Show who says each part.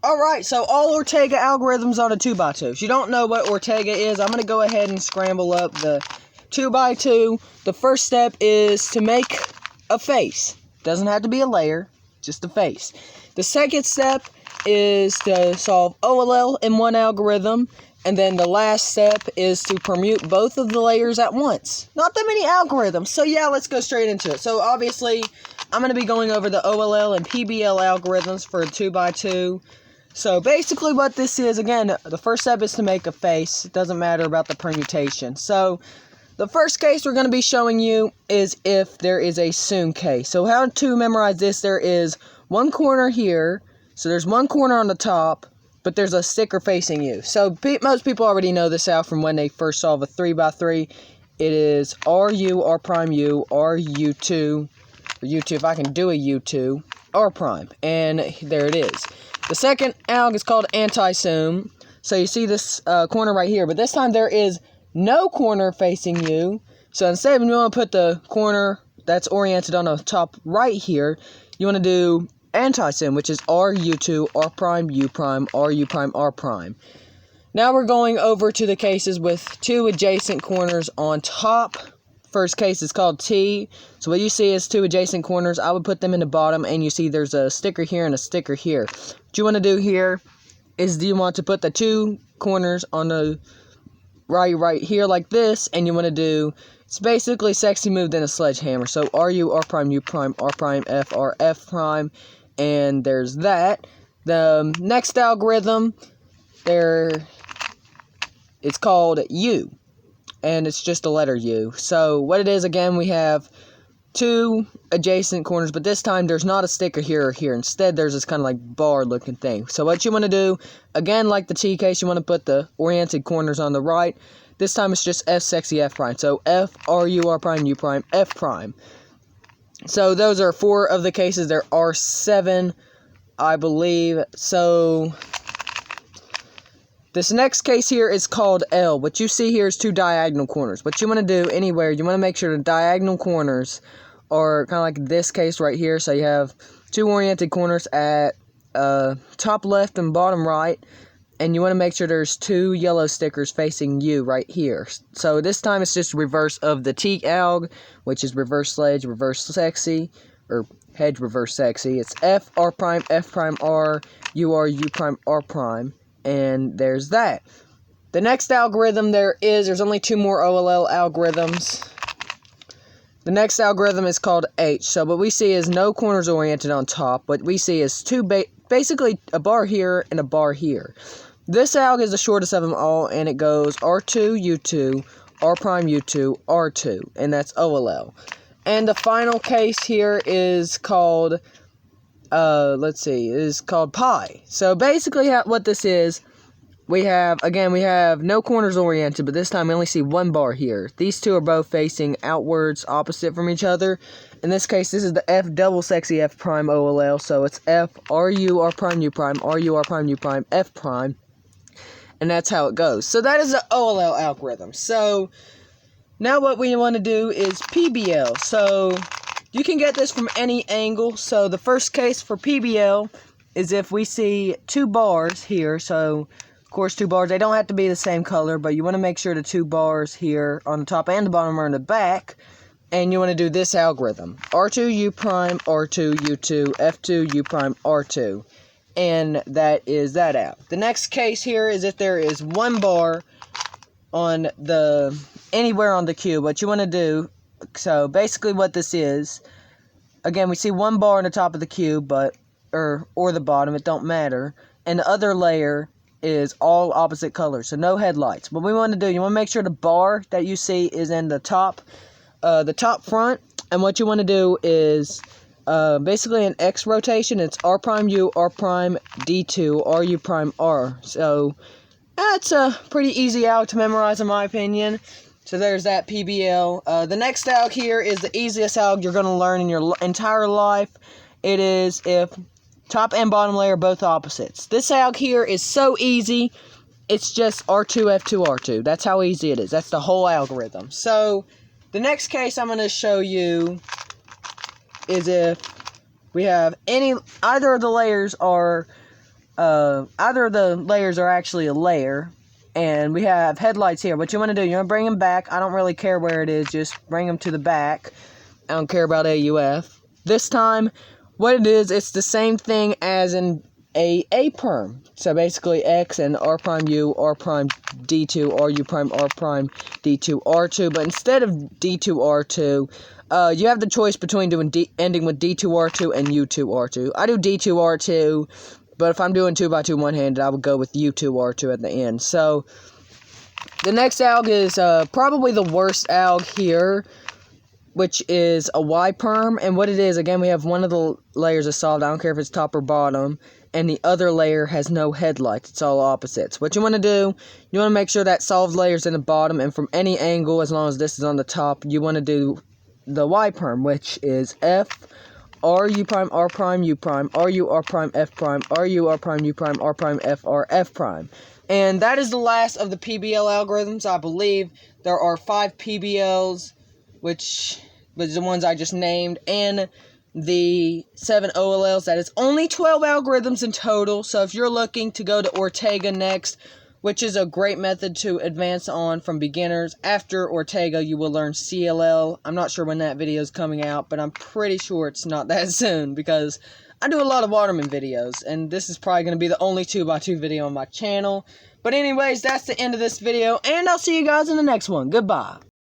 Speaker 1: Alright, so all Ortega algorithms on a 2x2. If you don't know what Ortega is, I'm going to go ahead and scramble up the 2x2. The first step is to make a face. Doesn't have to be a layer, just a face. The second step is to solve OLL in one algorithm. And then the last step is to permute both of the layers at once. Not that many algorithms, so yeah, let's go straight into it. So obviously, I'm going to be going over the Oll and Pbl algorithms for a 2x2. So basically what this is, again, the first step is to make a face. It doesn't matter about the permutation. So the first case we're going to be showing you is if there is a Sune case. So how to memorize this, there is one corner here. So there's one corner on the top, but there's a sticker facing you. So most people already know this out from when they first solve a 3x3. It is RU, R prime U, RU2, or U2 if I can do a U2, R prime. And there it is. The second alg is called Anti-Sune. So you see this corner right here, but this time there is no corner facing you. So instead, when you want to put the corner that's oriented on the top right here, you want to do Anti-Sune, which is RU2, R prime, U prime, RU prime, R prime. Now we're going over to the cases with two adjacent corners on top. First case is called T. So what you see is two adjacent corners. I would put them in the bottom, and you see there's a sticker here and a sticker here. What you want to do here is you want to put the two corners on the right here like this, and you want to do, it's basically sexy move than a sledgehammer. So RU, R prime, U prime, R prime, F, R, F prime, and there's that. The next algorithm, it's called U. And it's just a letter U. So what it is, again, we have two adjacent corners, but this time there's not a sticker here or here. Instead, there's this kind of like bar looking thing. So what you want to do, again, like the T case, you want to put the oriented corners on the right. This time it's just F sexy F prime. So F, R, U, R prime, U prime, F prime. So those are 4 of the cases. There are 7, I believe. So this next case here is called L. What you see here is 2 diagonal corners. What you want to do anywhere, you want to make sure the diagonal corners are kind of like this case right here. So you have 2 oriented corners at top left and bottom right. And you want to make sure there's 2 yellow stickers facing you right here. So this time it's just reverse of the T alg, which is reverse sledge, reverse sexy, or hedge reverse sexy. It's F, R prime, F prime, R, U, R, U prime, R prime. And there's that. The next algorithm there's only 2 more OLL algorithms. The next algorithm is called H. So what we see is no corners oriented on top. What we see is basically a bar here and a bar here. This alg is the shortest of them all, and it goes R2, U2, R prime, U2, R2. And that's OLL. And the final case here is called is called pi. So basically what this is, we have no corners oriented, but this time we only see 1 bar here. These 2 are both facing outwards, opposite from each other. In this case, this is the F double sexy F prime OLL, so it's F, RU, R prime, U prime, RU, R prime, U prime, F prime. And that's how it goes. So that is the OLL algorithm. So now what we want to do is PBL. So you can get this from any angle. So the first case for PBL is if we see 2 bars here. So, of course, 2 bars. They don't have to be the same color, but you want to make sure the 2 bars here on the top and the bottom are in the back. And you want to do this algorithm. R2, U prime, R2, U2, F2, U prime, R2. And that is that out. The next case here is if there is 1 bar on anywhere on the cube. What you want to do, so basically what this is, again, we see 1 bar on the top of the cube, or the bottom, it don't matter. And the other layer is all opposite colors, so no headlights. What we want to do, you want to make sure the bar that you see is in the top front. And what you want to do is basically an X rotation. It's R prime U, R prime D2, RU prime R. So that's a pretty easy alg to memorize in my opinion. So there's that PBL. The next alg here is the easiest alg you're going to learn in your entire life. It is if top and bottom layer are both opposites. This alg here is so easy. It's just R2, F2, R2. That's how easy it is. That's the whole algorithm. So the next case I'm going to show you is if we have either of the layers are either of the layers are actually a layer. And we have headlights here. What you want to do, you want to bring them back. I don't really care where it is, just bring them to the back. I don't care about AUF. This time, what it is, it's the same thing as in a perm. So basically X and R prime U, R prime D2, R U prime, R prime D2, R2. But instead of D2, R2, you have the choice between doing ending with D2, R2 and U2, R2. I do D2, R2. But if I'm doing 2x2 one-handed, I would go with U2, R2 at the end. So, the next alg is probably the worst alg here, which is a Y-perm. And what it is, again, we have one of the layers is solved. I don't care if it's top or bottom. And the other layer has no headlights. It's all opposites. What you want to do, you want to make sure that solved layer's in the bottom. And from any angle, as long as this is on the top, you want to do the Y-perm, which is F, R U prime, R prime, U prime, R U, R prime, F prime, R U, R prime, U prime, R prime, F, R, F prime. And that is the last of the PBL algorithms. I believe there are 5 PBLs, which was the ones I just named, and the 7 OLLs. That is only 12 algorithms in total. So if you're looking to go to Ortega next, which is a great method to advance on from beginners. After Ortega, you will learn CLL. I'm not sure when that video is coming out, but I'm pretty sure it's not that soon, because I do a lot of Waterman videos, and this is probably going to be the only 2x2 video on my channel. But anyways, that's the end of this video, and I'll see you guys in the next one. Goodbye.